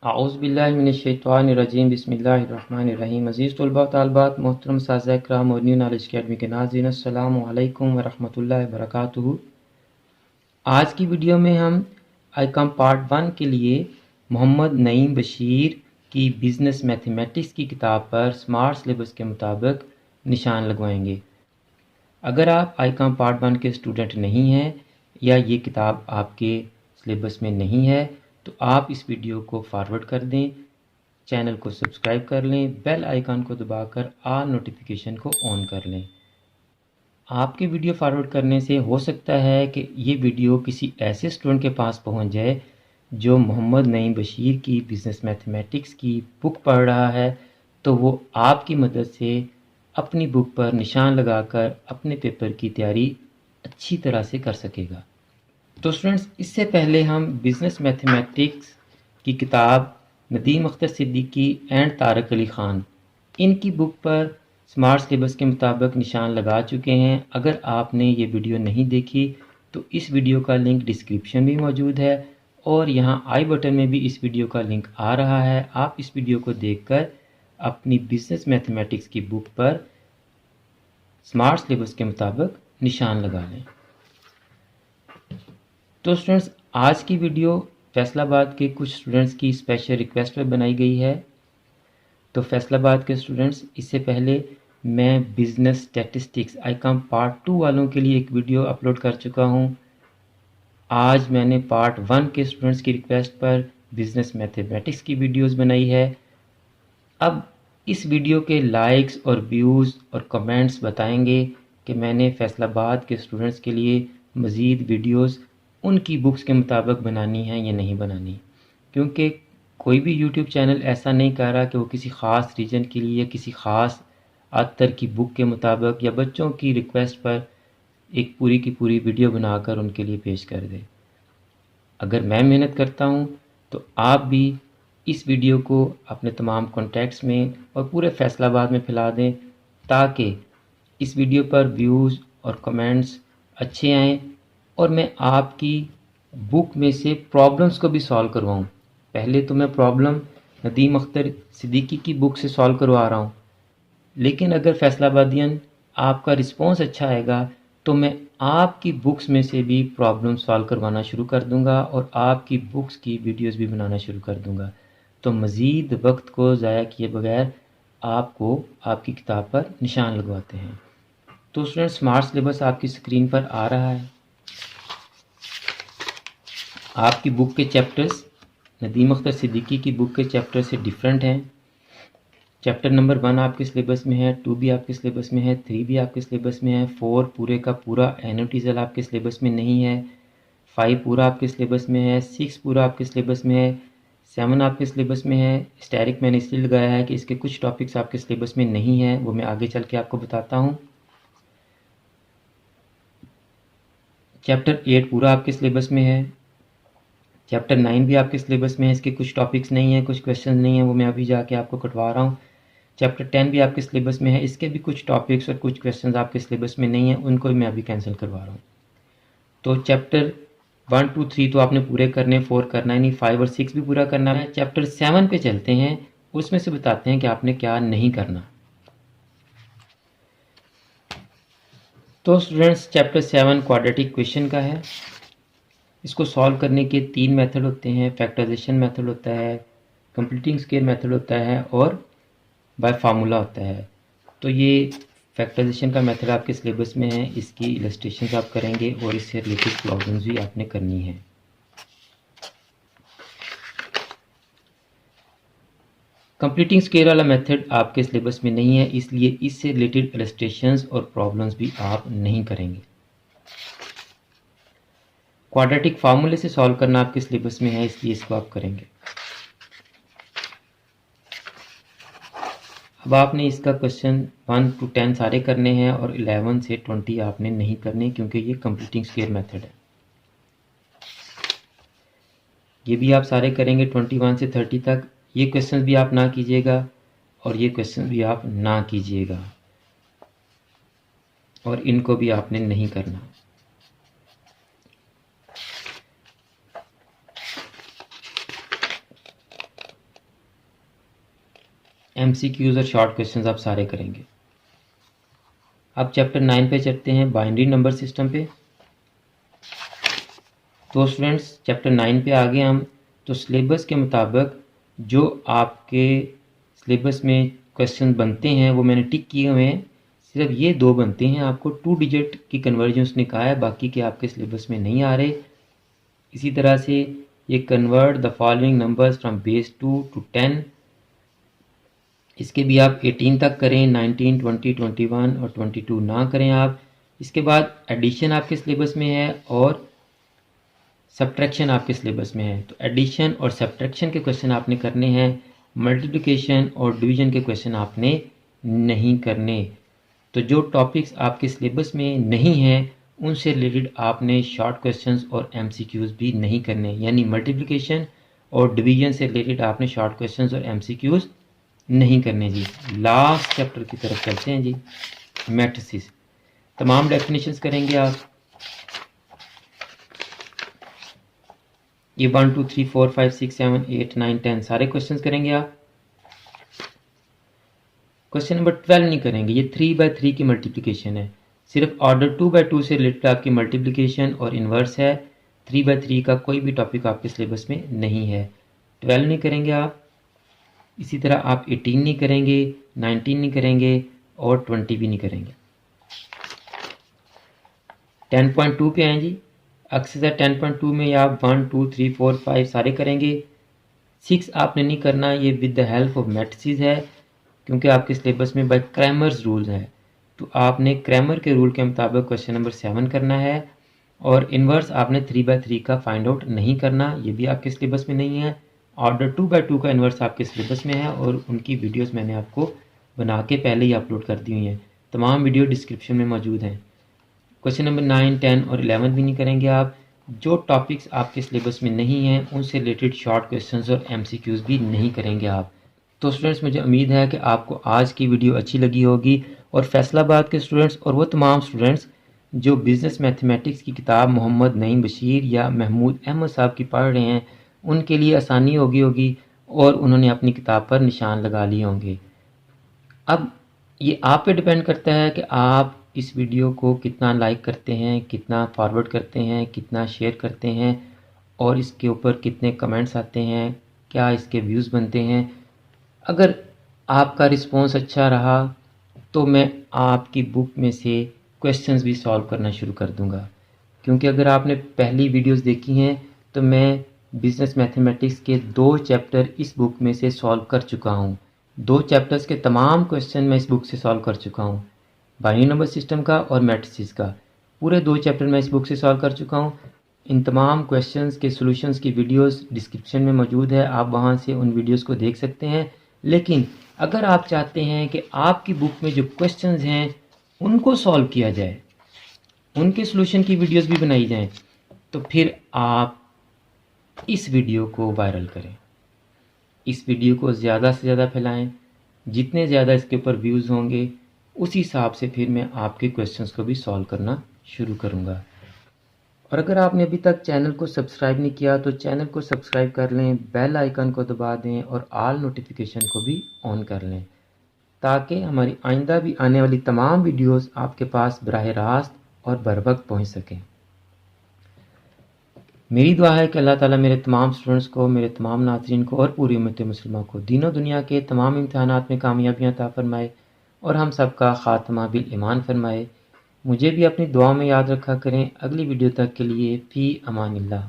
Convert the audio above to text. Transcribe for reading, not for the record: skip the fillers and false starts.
आऊज़ुबिल्लाहिमिनश्शैतानिर्रजीम बिस्मिल्लाहिर्रहमानिर्रहीम। अज़ीज़ तलबा तालिबात, मोहतरम साज़ा इकराम और न्यू नॉलेज अकेडमी के नाज़रीन, अस्सलामु अलैकुम व रहमतुल्लाहि व बरकातुहू। आज की वीडियो में हम आईकॉम पार्ट 1 के लिए मोहम्मद नईम बशीर की बिज़नेस मैथमेटिक्स की किताब पर स्मार्ट सिलेबस के मुताबिक निशान लगवाएंगे। अगर आप आईकॉम पार्ट 1 के स्टूडेंट नहीं हैं या ये किताब आपके सिलेबस में नहीं है तो आप इस वीडियो को फॉरवर्ड कर दें, चैनल को सब्सक्राइब कर लें, बेल आइकन को दबाकर ऑल नोटिफिकेशन को ऑन कर लें। आपके वीडियो फॉरवर्ड करने से हो सकता है कि ये वीडियो किसी ऐसे स्टूडेंट के पास पहुंच जाए जो मोहम्मद नईम बशीर की बिज़नेस मैथमेटिक्स की बुक पढ़ रहा है, तो वो आपकी मदद से अपनी बुक पर निशान लगाकर अपने पेपर की तैयारी अच्छी तरह से कर सकेगा। तो स्टूडेंट्स, इससे पहले हम बिज़नेस मैथमेटिक्स की किताब नदीम अख्तर सिद्दीकी एंड तारक अली ख़ान इनकी बुक पर स्मार्ट सिलेबस के मुताबिक निशान लगा चुके हैं। अगर आपने ये वीडियो नहीं देखी तो इस वीडियो का लिंक डिस्क्रिप्शन में मौजूद है और यहाँ आई बटन में भी इस वीडियो का लिंक आ रहा है। आप इस वीडियो को देखकर अपनी बिज़नेस मैथमेटिक्स की बुक पर स्मार्ट सिलेबस के मुताबिक निशान लगा लें। तो स्टूडेंट्स, आज की वीडियो फैसलाबाद के कुछ स्टूडेंट्स की स्पेशल रिक्वेस्ट पर बनाई गई है। तो फैसलाबाद के स्टूडेंट्स, इससे पहले मैं बिज़नेस स्टैटिस्टिक्स आईकॉम पार्ट 2 वालों के लिए एक वीडियो अपलोड कर चुका हूं। आज मैंने पार्ट 1 के स्टूडेंट्स की रिक्वेस्ट पर बिज़नेस मैथमेटिक्स की वीडियोस बनाई है। अब इस वीडियो के लाइक्स और व्यूज़ और कमेंट्स बताएंगे कि मैंने फैसलाबाद के स्टूडेंट्स के लिए मज़ीद वीडियोस उनकी बुक्स के मुताबिक बनानी है या नहीं बनानी, क्योंकि कोई भी यूट्यूब चैनल ऐसा नहीं कर रहा कि वो किसी ख़ास रीजन के लिए किसी ख़ास आथर की बुक के मुताबिक या बच्चों की रिक्वेस्ट पर एक पूरी की पूरी वीडियो बनाकर उनके लिए पेश कर दे। अगर मैं मेहनत करता हूँ तो आप भी इस वीडियो को अपने तमाम कॉन्टैक्ट्स में और पूरे फैसलाबाद में फैला दें ताकि इस वीडियो पर व्यूज़ और कमेंट्स अच्छे आएँ और मैं आपकी बुक में से प्रॉब्लम्स को भी सॉल्व करवाऊँ। पहले तो मैं प्रॉब्लम नदीम अख्तर सिद्दीकी की बुक से सॉल्व करवा रहा हूँ, लेकिन अगर फैसलाबादियन आपका रिस्पॉन्स अच्छा आएगा तो मैं आपकी बुक्स में से भी प्रॉब्लम सॉल्व करवाना शुरू कर दूंगा और आपकी बुक्स की वीडियोस भी बनाना शुरू कर दूंगा। तो मज़ीद वक्त को ज़ाया किए बगैर आपको आपकी किताब पर निशान लगवाते हैं। तो स्टूडेंट, स्मार्ट सिलेबस आपकी स्क्रीन पर आ रहा है। आपकी बुक के चैप्टर्स नदीम अख्तर सिद्दीकी की बुक के चैप्टर से डिफरेंट हैं। चैप्टर नंबर 1 आपके सिलेबस में है, 2 भी आपके सिलेबस में है, 3 भी आपके सिलेबस में है, 4 पूरे का पूरा एनोटिजल आपके सिलेबस में नहीं है, 5 पूरा आपके सिलेबस में है, 6 पूरा आपके सिलेबस में है, 7 आपके सिलेबस में है। स्टैरिक मैंने इसलिए लगाया है कि इसके कुछ टॉपिक्स आपके सिलेबस में नहीं है, वो मैं आगे चल के आपको बताता हूँ। चैप्टर 8 पूरा आपके सिलेबस में है। चैप्टर 9 भी आपके सिलेबस में है, इसके कुछ टॉपिक्स नहीं हैं, कुछ क्वेश्चन नहीं हैं, वो मैं अभी जाके आपको कटवा रहा हूँ। चैप्टर 10 भी आपके सिलेबस में है, इसके भी कुछ टॉपिक्स और कुछ क्वेश्चंस आपके सिलेबस में नहीं हैं, उनको भी मैं अभी कैंसिल करवा रहा हूँ। तो चैप्टर 1, 2, 3 तो आपने पूरे करने, 4 करना है नहीं, 5 और 6 भी पूरा करना है। चैप्टर 7 पे चलते हैं, उसमें से बताते हैं कि आपने क्या नहीं करना। तो स्टूडेंट्स, चैप्टर 7 क्वाड्रेटिक क्वेश्चन का है। इसको सॉल्व करने के 3 मेथड होते हैं। फैक्टराइजेशन मेथड होता है, कंप्लीटिंग स्क्वायर मेथड होता है और बाय फार्मूला होता है। तो ये फैक्टराइजेशन का मेथड आपके सिलेबस में है, इसकी इलस्ट्रेशंस आप करेंगे और इससे रिलेटेड प्रॉब्लम्स भी आपने करनी है। कंप्लीटिंग स्क्वायर वाला मेथड आपके सिलेबस में नहीं है, इसलिए इससे रिलेटेड इलस्ट्रेशंस और प्रॉब्लम्स भी आप नहीं करेंगे। क्वाड्रेटिक फार्मूले से सॉल्व करना आपके सिलेबस में है, इसलिए इसको आप करेंगे। अब आपने इसका क्वेश्चन 1 to 10 सारे करने हैं और 11 से 20 आपने नहीं करने, क्योंकि ये कंप्लीटिंग स्क्वायर मेथड है। ये भी आप सारे करेंगे 21 से 30 तक। ये क्वेश्चन भी आप ना कीजिएगा और ये क्वेश्चन भी आप ना कीजिएगा और इनको भी आपने नहीं करना। MCQs और शॉर्ट क्वेश्चंस आप सारे करेंगे। अब चैप्टर 9 पे चलते हैं, बाइनरी नंबर सिस्टम पे। तो स्टूडेंट्स चैप्टर 9 पे आ गए हम। तो सिलेबस के मुताबिक जो आपके सिलेबस में क्वेश्चन बनते हैं वो मैंने टिक किए हुए हैं। सिर्फ ये 2 बनते हैं, आपको 2 डिजिट की कन्वर्जन उसने कहा है, बाकी के आपके सिलेबस में नहीं आ रहे। इसी तरह से ये convert the following numbers from base 2 to 10, इसके भी आप 18 तक करें, 19, 20, 21 और 22 ना करें आप। इसके बाद एडिशन आपके सिलेबस में है और सब्ट्रैक्शन आपके सिलेबस में है। तो एडिशन और सब्ट्रैक्शन के क्वेश्चन आपने करने हैं, मल्टीप्लिकेशन और डिवीजन के क्वेश्चन आपने नहीं करने। तो जो टॉपिक्स आपके सिलेबस में नहीं हैं उनसे रिलेटेड आपने शॉर्ट क्वेश्चंस और MCQs भी नहीं करने, यानी मल्टीप्लिकेशन और डिवीजन से रिलेटेड आपने शॉर्ट क्वेश्चंस और MCQs नहीं करने जी। लास्ट चैप्टर की तरफ चलते हैं जी, मैट्रिसेस। तमाम डेफिनेशंस करेंगे आप। ये 1 2 3 4 5 6 7 8 9 10 सारे क्वेश्चंस करेंगे आप। क्वेश्चन नंबर 12 नहीं करेंगे, ये 3/3 की मल्टीप्लिकेशन है। सिर्फ ऑर्डर 2/2 से रिलेटेड आपकी मल्टीप्लिकेशन और इन्वर्स है। 3/3 का कोई भी टॉपिक आपके सिलेबस में नहीं है। 12 नहीं करेंगे आप। इसी तरह आप 18 नहीं करेंगे, 19 नहीं करेंगे और 20 भी नहीं करेंगे। 10.2 पे आए जी। एक्सरसाइज 10.2 में आप 1 2 3 4 5 सारे करेंगे। 6 आपने नहीं करना, ये with the help of matrices है, क्योंकि आपके सिलेबस में बाय क्रैमर्स रूल है। तो आपने क्रैमर के रूल के मुताबिक क्वेश्चन नंबर 7 करना है और इन्वर्स आपने 3/3 का फाइंड आउट नहीं करना, ये भी आपके सिलेबस में नहीं है। ऑर्डर 2/2 का इन्वर्स आपके सिलेबस में है और उनकी वीडियोस मैंने आपको बना के पहले ही अपलोड कर दी हुई हैं। तमाम वीडियो डिस्क्रिप्शन में मौजूद हैं। क्वेश्चन नंबर 9, 10 और 11 भी नहीं करेंगे आप। जो टॉपिक्स आपके सिलेबस में नहीं हैं उनसे रिलेटेड शॉर्ट क्वेश्चंस और MCQs भी नहीं करेंगे आप। तो स्टूडेंट्स मुझे उम्मीद है कि आपको आज की वीडियो अच्छी लगी होगी और फैसलाबाद के स्टूडेंट्स और वो तमाम स्टूडेंट्स जो बिज़नेस मैथमेटिक्स की किताब मोहम्मद नईम बशीर या महमूद अहमद साहब की पढ़ रहे हैं उनके लिए आसानी होगी और उन्होंने अपनी किताब पर निशान लगा लिए होंगे। अब ये आप पे डिपेंड करता है कि आप इस वीडियो को कितना लाइक करते हैं, कितना फॉरवर्ड करते हैं, कितना शेयर करते हैं और इसके ऊपर कितने कमेंट्स आते हैं, क्या इसके व्यूज़ बनते हैं। अगर आपका रिस्पॉन्स अच्छा रहा तो मैं आपकी बुक में से क्वेश्चंस भी सॉल्व करना शुरू कर दूंगा, क्योंकि अगर आपने पहली वीडियोस देखी हैं तो मैं बिज़नेस मैथमेटिक्स के 2 चैप्टर इस बुक में से सॉल्व कर चुका हूं। 2 चैप्टर्स के तमाम क्वेश्चन मैं इस बुक से सॉल्व कर चुका हूं, बाइनरी नंबर सिस्टम का और मैट्रिसेस का। पूरे 2 चैप्टर मैं इस बुक से सॉल्व कर चुका हूं। इन तमाम क्वेश्चंस के सॉल्यूशंस की वीडियोस डिस्क्रिप्शन में मौजूद है, आप वहां से उन वीडियोस को देख सकते हैं। लेकिन अगर आप चाहते हैं कि आपकी बुक में जो क्वेश्चंस हैं उनको सॉल्व किया जाए, उनके सॉल्यूशन की वीडियोस भी बनाई जाएं, तो फिर आप इस वीडियो को वायरल करें, इस वीडियो को ज़्यादा से ज़्यादा फैलाएं। जितने ज़्यादा इसके ऊपर व्यूज़ होंगे उस हिसाब से फिर मैं आपके क्वेश्चंस को भी सॉल्व करना शुरू करूँगा। और अगर आपने अभी तक चैनल को सब्सक्राइब नहीं किया तो चैनल को सब्सक्राइब कर लें, बेल आइकन को दबा दें और ऑल नोटिफिकेशन को भी ऑन कर लें, ताकि हमारी आइंदा भी आने वाली तमाम वीडियोस आपके पास बराह रास्त और बर वक्त पहुँच सकें। मेरी दुआ है कि अल्लाह ताला मेरे तमाम स्टूडेंट्स को, मेरे तमाम नाज़रीन को और पूरी उम्मत मुसलिमा को दीनों दुनिया के तमाम इम्तिहानात में कामयाबियाँ अता फरमाए और हम सब का ख़ात्मा बिल ईमान फरमाए। मुझे भी अपनी दुआ में याद रखा करें। अगली वीडियो तक के लिए फ़ी अमानिल्लाह।